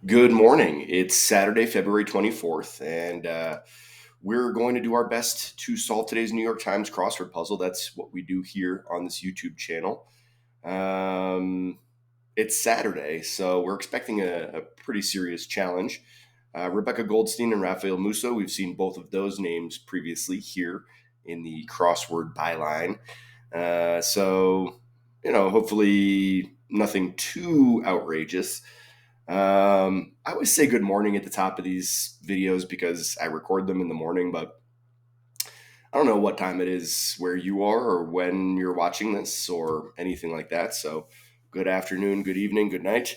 Good morning. It's Saturday, February 24th, and we're going to do our best to solve today's New York Times crossword puzzle. That's what we do here on this YouTube channel. Um, it's Saturday, so we're expecting a pretty serious challenge. Rebecca Goldstein and Raphael Musso, we've seen both of those names previously here in the crossword byline. Hopefully nothing too outrageous. I always say good morning at the top of these videos because I record them in the morning, but I don't know what time it is where you are or when you're watching this or anything like that. So, good afternoon, good evening, good night,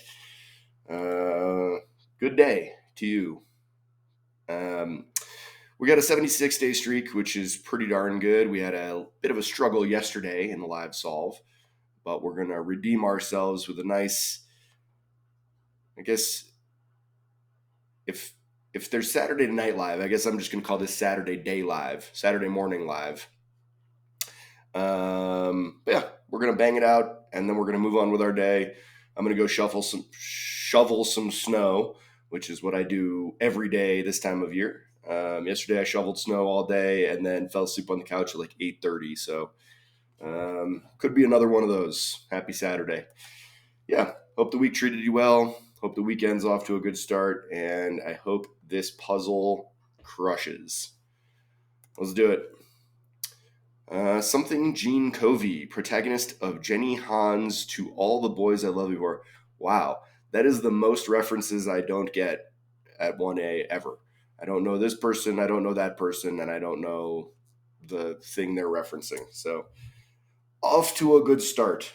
uh, good day to you. Um, we got a 76-day streak, which is pretty darn good. We had a bit of a struggle yesterday in the live solve, but we're going to redeem ourselves with a nice, I guess, if if there's Saturday Night Live, I guess I'm just gonna call this Saturday Day Live, Saturday Morning Live. But yeah, we're gonna bang it out, and then we're gonna move on with our day. I'm gonna go shovel some snow, which is what I do every day this time of year. Yesterday I shoveled snow all day, and then fell asleep on the couch at like 8:30. So could be another one of those. Happy Saturday. Yeah, hope the week treated you well. Hope the weekend's off to a good start, and I hope this puzzle crushes. Let's do it. Something Gene Covey, protagonist of Jenny Han's To All the Boys I Love You For. Wow, that is the most references I don't get at 1A ever. I don't know this person, I don't know that person, and I don't know the thing they're referencing. So, off to a good start.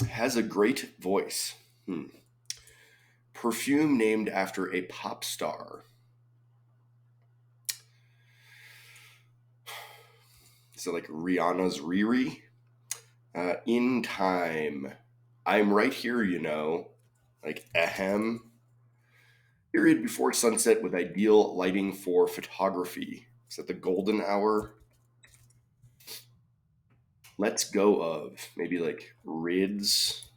Has a great voice. Perfume named after a pop star. So like Rihanna's Riri. In time. I'm right here, you know. Like ahem. Period before sunset with ideal lighting for photography. Is that the golden hour? Let's go of. Maybe like rids.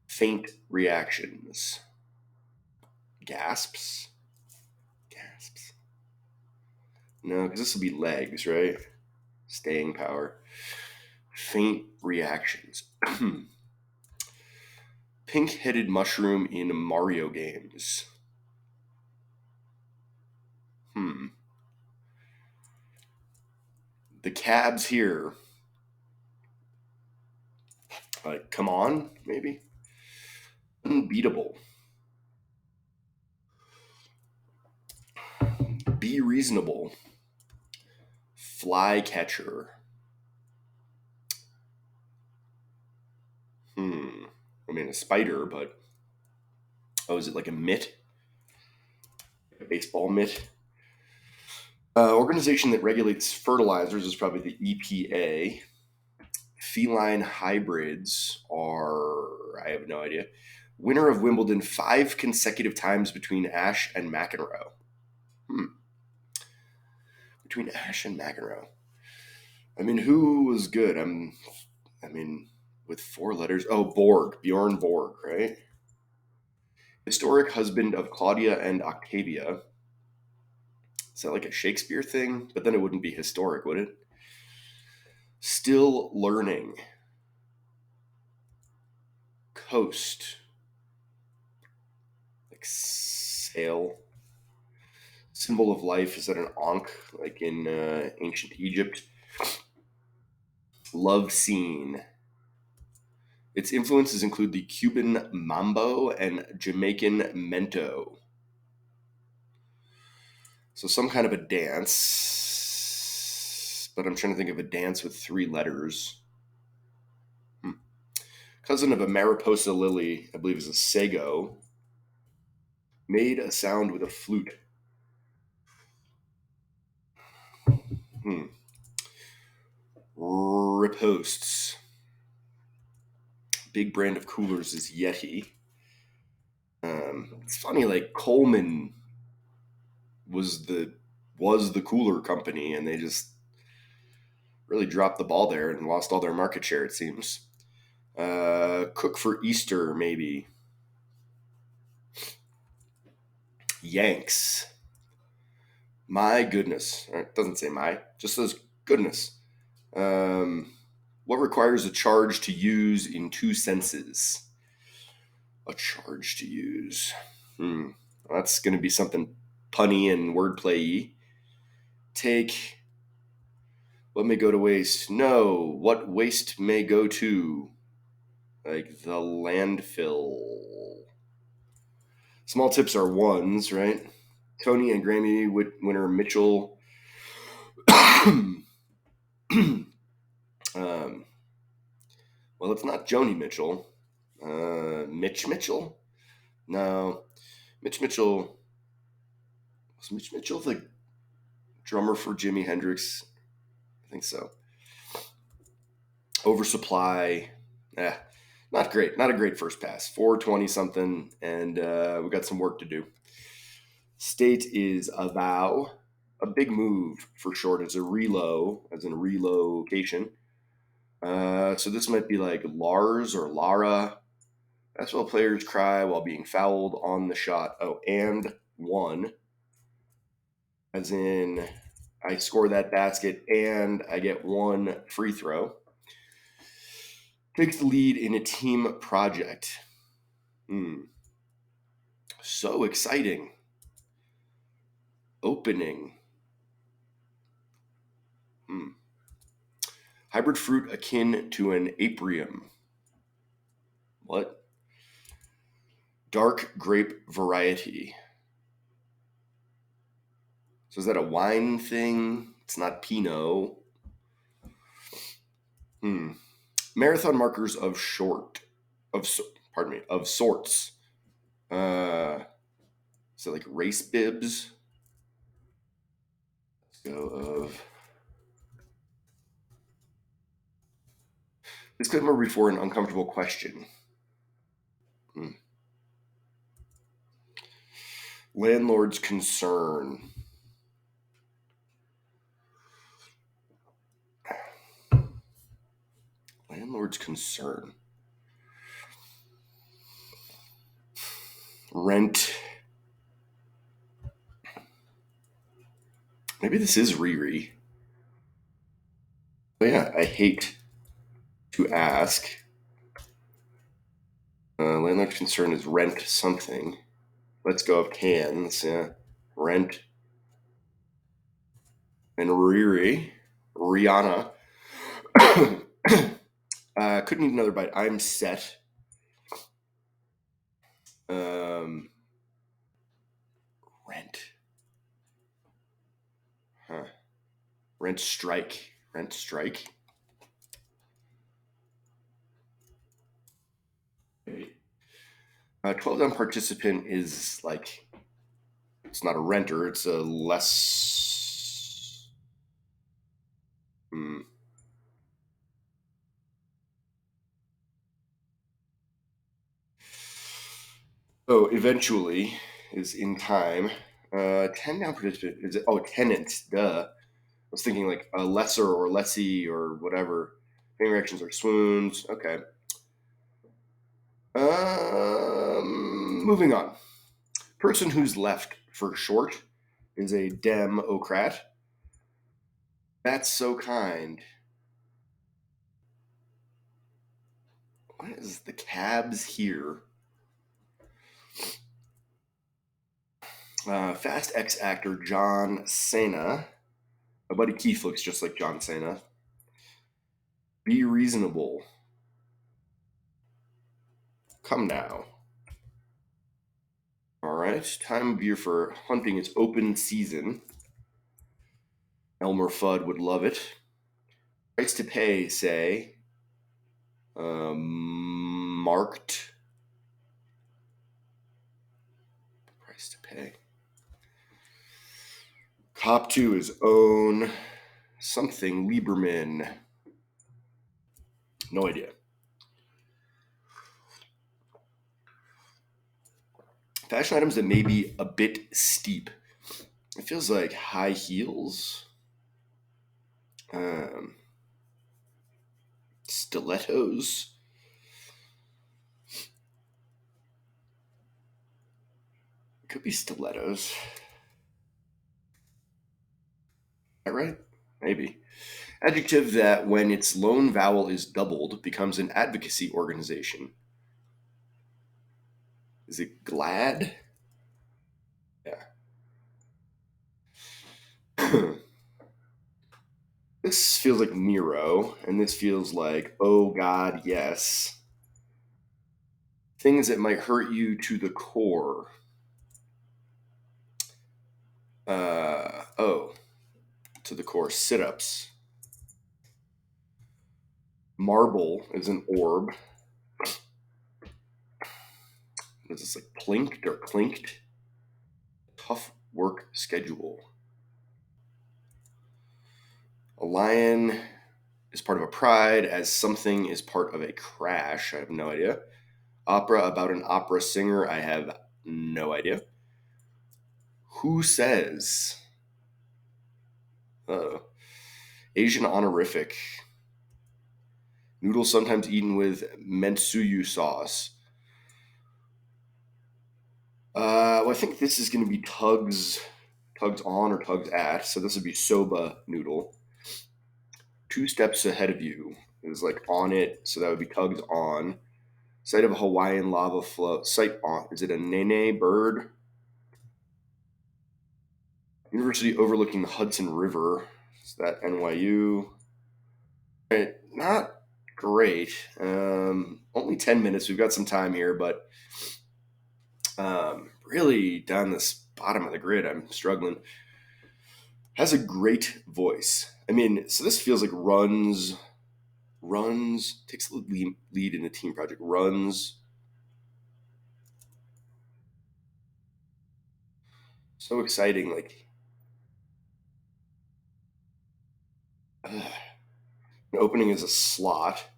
Faint reactions. Gasps. Gasps. No, because this will be legs, right? Staying power. Faint reactions. Pink headed mushroom in Mario games. The cabs here. Like, come on, maybe? Unbeatable. Be reasonable. Fly catcher. I mean, a spider, but. Oh, is it like a mitt? A baseball mitt? Organization that regulates fertilizers is probably the EPA. Feline hybrids are, I have no idea. Winner of Wimbledon 5 consecutive times between Ashe and McEnroe. Between Ashe and McEnroe. I mean, who was good? With 4 letters. Oh, Borg. Bjorn Borg, right? Historic husband of Claudia and Octavia. Is that like a Shakespeare thing? But then it wouldn't be historic, would it? Still learning. Coast. Like sail. Symbol of life. Is that an ankh, like in ancient Egypt? Love scene. Its influences include the Cuban mambo and Jamaican mento. So some kind of a dance, but I'm trying to think of a dance with 3 letters. Cousin of a Mariposa lily, I believe is a sago, made a sound with a flute. Riposts. Big brand of coolers is Yeti. It's funny, like Coleman was the cooler company, and they just really dropped the ball there and lost all their market share. It seems. Cook for Easter, maybe. Yanks. My goodness. It doesn't say my, just says goodness. What requires a charge to use in two senses? A charge to use. Well, that's going to be something punny and wordplay-y. Take. What may go to waste? No. What waste may go to? Like the landfill. Small tips are ones, right? Tony and Grammy winner Mitchell. Well, it's not Joni Mitchell. Mitch Mitchell? No. Mitch Mitchell. Was Mitch Mitchell the drummer for Jimi Hendrix? I think so. Oversupply. Not great. Not a great first pass. 420 something, and we got some work to do. State is avow. A big move for short. It's a relo, as in relocation. So this might be like Lars or Lara. That's while players cry while being fouled on the shot. Oh, and one. As in, I score that basket and I get one free throw. Takes the lead in a team project. So exciting. Opening. Hybrid fruit akin to an aprium. What? Dark grape variety. So is that a wine thing? It's not Pinot. Marathon markers of sorts. So like race bibs. Let's go of. Disclaimer before an uncomfortable question. Landlord's concern. Landlord's concern. Rent. Maybe this is Riri. But yeah, I hate to ask. Landlord's concern is rent something. Let's go of cans. Yeah. Rent. And Riri. Rihanna. Couldn't eat another bite. I'm set. Rent. Rent strike. Rent strike. Okay. 12 down participant is like, it's not a renter, it's a less. Oh, eventually is in time. 10 down participant is it? Oh, tenant. Duh. I was thinking like a lesser or lessee or whatever. Fainting reactions are swoons. Okay. Moving on. Person who's left for short is a Democrat. That's so kind. What is the cabs here? Fast X actor John Cena. My buddy Keith looks just like John Cena. Be reasonable. Come now. All right, time of year for hunting is open season. Elmer Fudd would love it. Price to pay, say. Marked. Price to pay. Cop 2 is own. Something Lieberman. No idea. Fashion items that may be a bit steep. It feels like high heels. Stilettos. Could be stilettos. Is that right? Maybe. Adjective that, when its lone vowel is doubled, becomes an advocacy organization. Is it glad? Yeah. This feels like Miro, and this feels like, oh God, yes. Things that might hurt you to the core. Oh, to the core. Sit ups. Marble is an orb. Is this like plinked or clinked? Tough work schedule. A lion is part of a pride, as something is part of a crash. I have no idea. Opera, about an opera singer. I have no idea. Who says? Asian honorific. Noodles sometimes eaten with mentsuyu sauce. Well, I think this is going to be tugs on or tugs at. So this would be soba noodle. 2 steps ahead of you is like on it. So that would be tugs on. Site of a Hawaiian lava flow. Site on. Is it a nene bird? University overlooking the Hudson River. Is that NYU? Not great. Only 10 minutes. We've got some time here, but really down this bottom of the grid, I'm struggling. Has a great voice. I mean, so this feels like runs, takes the lead in a team project, runs. So exciting, like an opening is a slot.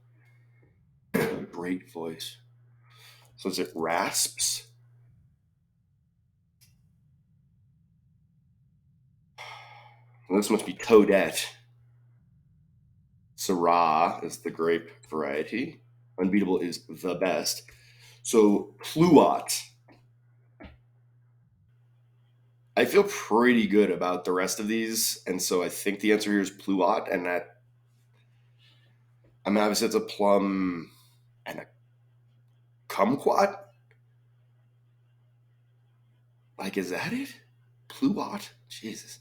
Great voice. So is it rasps? Well, this must be Toadette. Syrah is the grape variety. Unbeatable is the best. So pluot. I feel pretty good about the rest of these, and so I think the answer here is pluot, and that, I mean, obviously it's a plum and a kumquat. Like, is that it? Pluot? Jesus.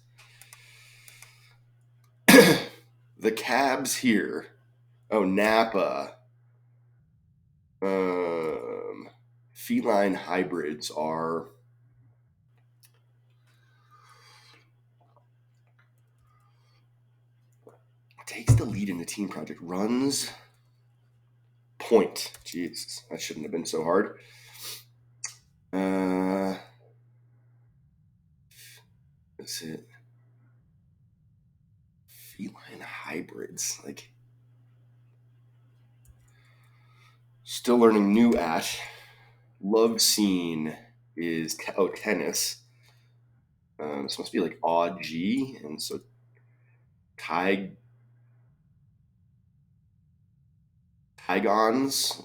The cabs here. Oh, Napa. Feline hybrids are. Takes the lead in the team project. Runs. Point. Jesus, that shouldn't have been so hard. That's it. Feline hybrids. Like, still learning new at. Love scene is tennis. This must be like odd G, and so Tigons.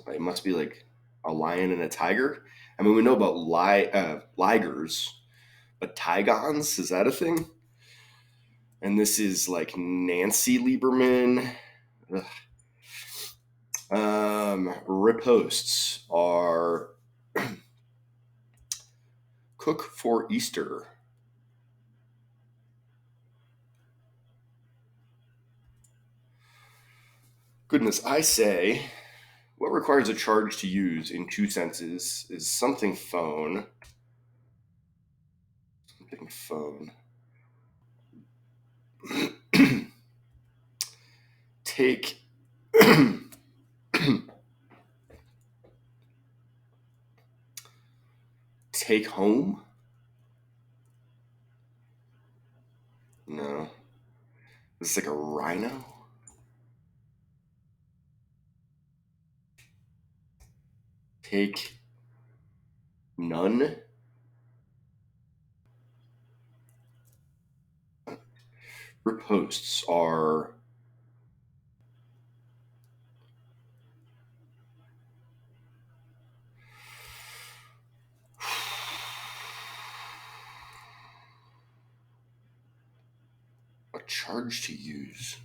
It must be like a lion and a tiger. I mean, we know about ligers, but Tigons, is that a thing? And this is like Nancy Lieberman. Riposts are cook for Easter. Goodness, I say, what requires a charge to use in 2 senses is something phone. Something phone. Take take home? No. This is like a rhino? Take none? Riposts are Charge to use.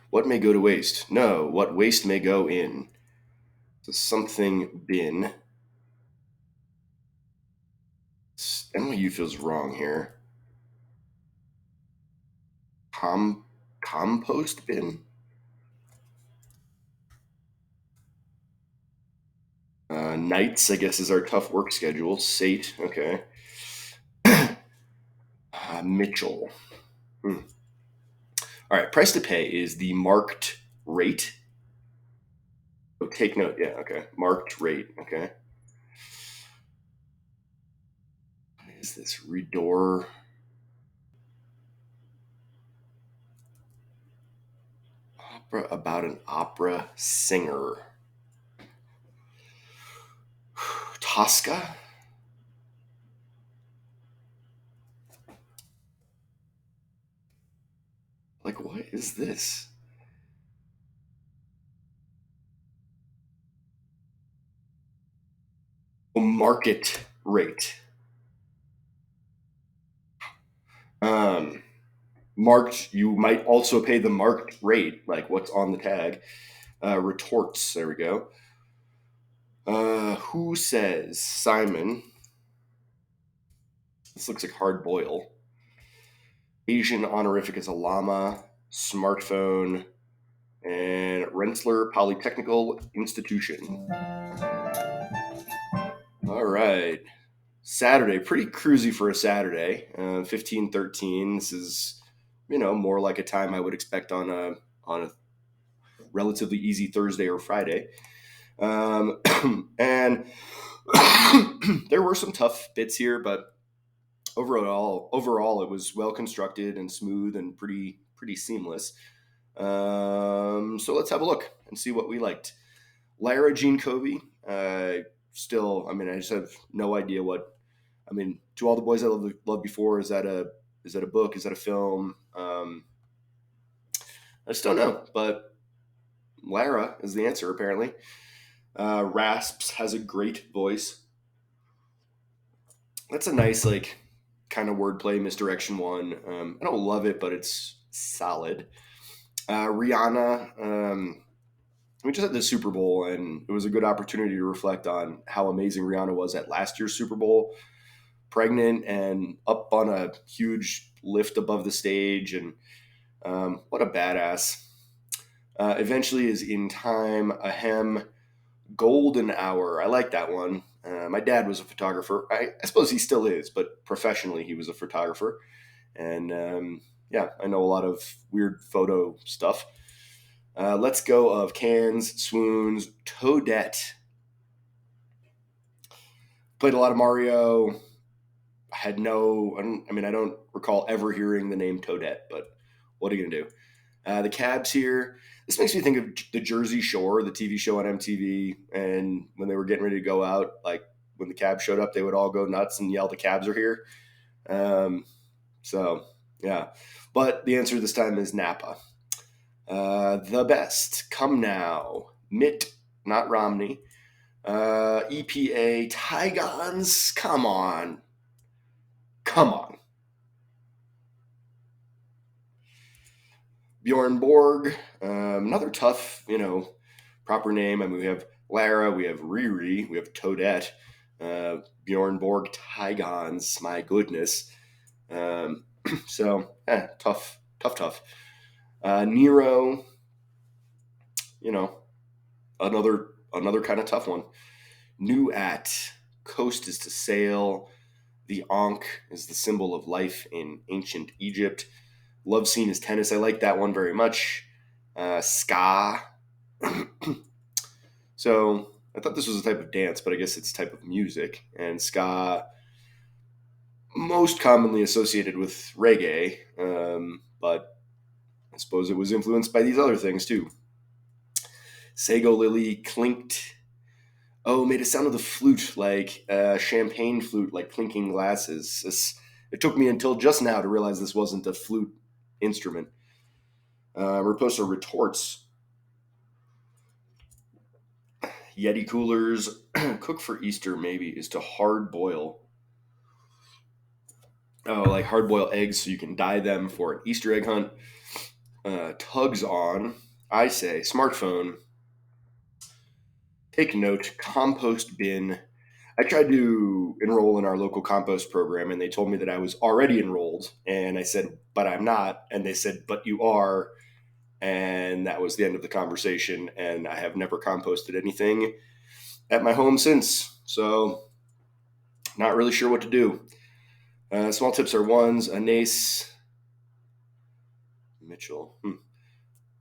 What may go to waste? No, what waste may go in. So something bin. NYU feels wrong here. Compost bin? Nights, I guess, is our tough work schedule. Sate, okay. Mitchell. All right, price to pay is the marked rate. Oh, take note. Yeah, okay. Marked rate. Okay. What is this? Redor. Opera about an opera singer. Tosca? Like, what is this? Oh, market rate. Um, Marked, you might also pay the marked rate, like what's on the tag. Retorts, there we go. Who says? Simon. This looks like hard boil. Asian honorific is a llama, smartphone, and Rensselaer Polytechnical Institution. All right. Saturday, pretty cruisy for a Saturday. 15:13. This is, more like a time I would expect on a relatively easy Thursday or Friday. And there were some tough bits here, but overall, it was well constructed and smooth and pretty seamless. So let's have a look and see what we liked. Lara Jean Covey. Still, I just have no idea what. To all the boys I loved before, is that a book? Is that a film? I just don't know, but Lara is the answer apparently. Rasps has a great voice. That's a nice kind of wordplay misdirection one. I don't love it, but it's solid. Rihanna. We just had the Super Bowl, and it was a good opportunity to reflect on how amazing Rihanna was at last year's Super Bowl. Pregnant and up on a huge lift above the stage, and what a badass. Eventually is in time. Ahem. Golden Hour. I like that one. My dad was a photographer. I suppose he still is, but professionally he was a photographer. And yeah, I know a lot of weird photo stuff. Let's go of Cans, Swoons, Toadette. Played a lot of Mario. I don't recall ever hearing the name Toadette, but what are you going to do? The Cabs here. This makes me think of the Jersey Shore, the TV show on MTV, and when they were getting ready to go out, like when the Cabs showed up, they would all go nuts and yell, "The Cabs are here!" So yeah, but the answer this time is Napa. The best. Come now. Mitt, not Romney. EPA. Tigons. Come on. Come on. Bjorn Borg. Another tough, proper name. We have Lara, we have Riri, we have Toadette. Bjorn Borg. Tigons. My goodness. So, tough. Nero, another kind of tough one. New at. Coast is to sail. The Ankh is the symbol of life in ancient Egypt. Love scene is tennis. I like that one very much. Ska. So I thought this was a type of dance, but I guess it's a type of music. And ska, most commonly associated with reggae, but I suppose it was influenced by these other things too. Sago Lily clinked. Oh, made a sound of the flute, like a champagne flute, like clinking glasses. It took me until just now to realize this wasn't a flute instrument. Raposa retorts. Yeti coolers. Cook for Easter maybe is to hard boil. Oh, like hard boil eggs so you can dye them for an Easter egg hunt. Tugs on. I say smartphone. Take note. Compost bin. I tried to enroll in our local compost program and they told me that I was already enrolled. And I said, but I'm not. And they said, but you are. And that was the end of the conversation. And I have never composted anything at my home since. So, not really sure what to do. Small tips are ones, Anase Mitchell.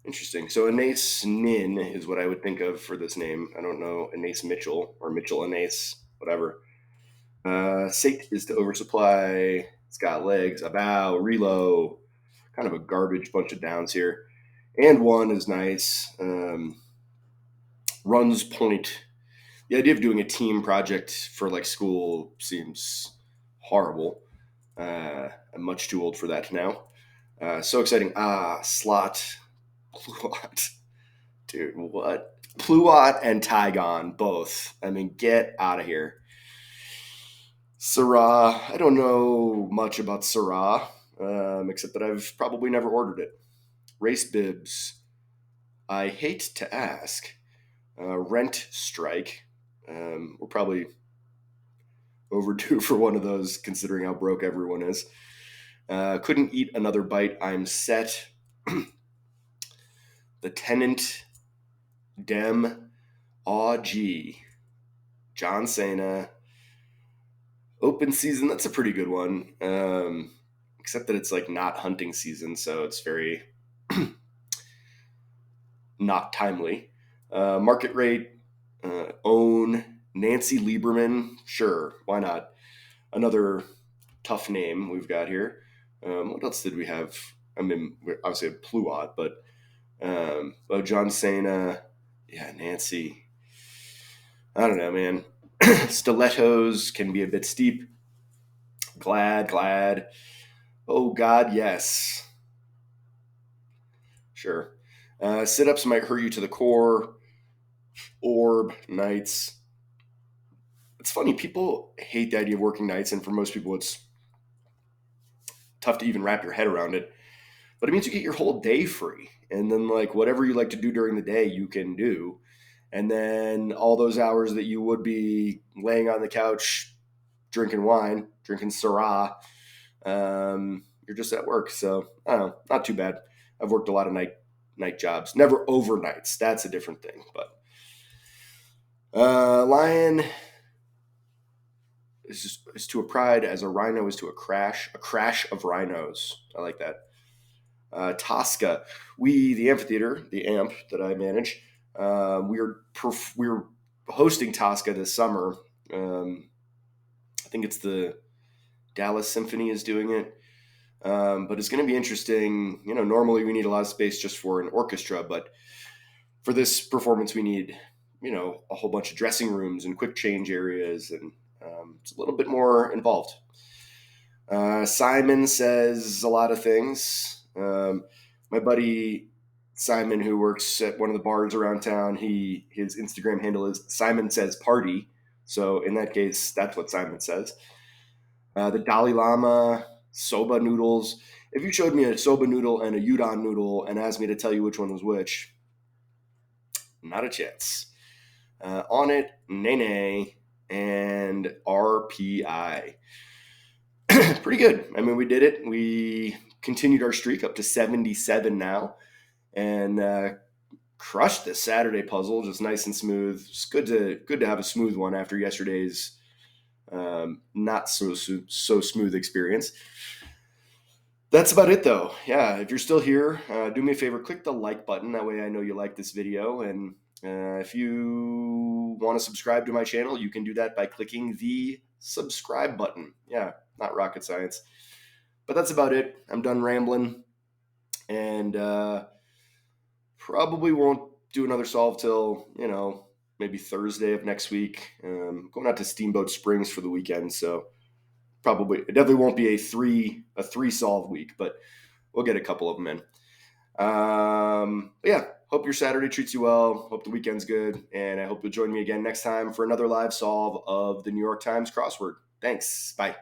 Interesting. So Anase Nin is what I would think of for this name. I don't know Anase Mitchell or Mitchell Anase, whatever. Sate is to oversupply. It's got legs, a bow, reload. Kind of a garbage bunch of downs here. And one is nice. Runs point. The idea of doing a team project for like school seems horrible. I'm much too old for that now. So exciting. Slot. Pluot. Dude, what? Pluot and Tygon, both. I mean, get out of here. Syrah. I don't know much about Syrah, except that I've probably never ordered it. Race bibs. I hate to ask. Rent strike. We're probably overdue for one of those, considering how broke everyone is. Couldn't eat another bite. I'm set. The Tenant. Dem. Aw-G. John Cena. Open season. That's a pretty good one. Except that it's like not hunting season, so it's very not timely. Market rate. Own. Nancy Lieberman. Sure, why not? Another tough name we've got here. What else did we have? I mean, we obviously have Pluot, but John Cena, yeah, Nancy. I don't know, man. Stilettos can be a bit steep. Glad. Oh, God, yes. Sure. Sit-ups might hurt you to the core. Orb, nights. It's funny, people hate the idea of working nights, and for most people, it's tough to even wrap your head around it. But it means you get your whole day free. And then, like, whatever you like to do during the day, you can do. And then all those hours that you would be laying on the couch, drinking wine, drinking Syrah, you're just at work. So, I don't know, not too bad. I've worked a lot of night jobs. Never overnights. That's a different thing. But lion is to a pride as a rhino is to a crash of rhinos. I like that. Tosca, the amphitheater, the amp that I manage, we're hosting Tosca this summer. I think it's the Dallas Symphony is doing it. But it's going to be interesting. You know, normally we need a lot of space just for an orchestra, but for this performance, we need, a whole bunch of dressing rooms and quick change areas, and it's a little bit more involved. Simon says a lot of things. My buddy Simon, who works at one of the bars around town, his Instagram handle is Simon Says Party. So in that case, that's what Simon says. The Dalai Lama, soba noodles. If you showed me a soba noodle and a udon noodle and asked me to tell you which one was which, not a chance. On it, Nene, and RPI. Pretty good. I mean, we did it. We continued our streak up to 77 now, and crushed this Saturday puzzle, just nice and smooth. It's good to have a smooth one after yesterday's not so smooth experience. That's about it, though. Yeah, if you're still here, do me a favor, click the like button. That way I know you like this video. And if you want to subscribe to my channel, you can do that by clicking the subscribe button. Yeah, not rocket science. But that's about it. I'm done rambling. And probably won't do another solve till, maybe Thursday of next week. Going out to Steamboat Springs for the weekend, so it definitely won't be a three solve week, but we'll get a couple of them in. Yeah, hope Hope your Saturday treats you well. Hope the weekend's good. And I hope you'll join me again next time for another live solve of the New York Times crossword. Thanks. Bye.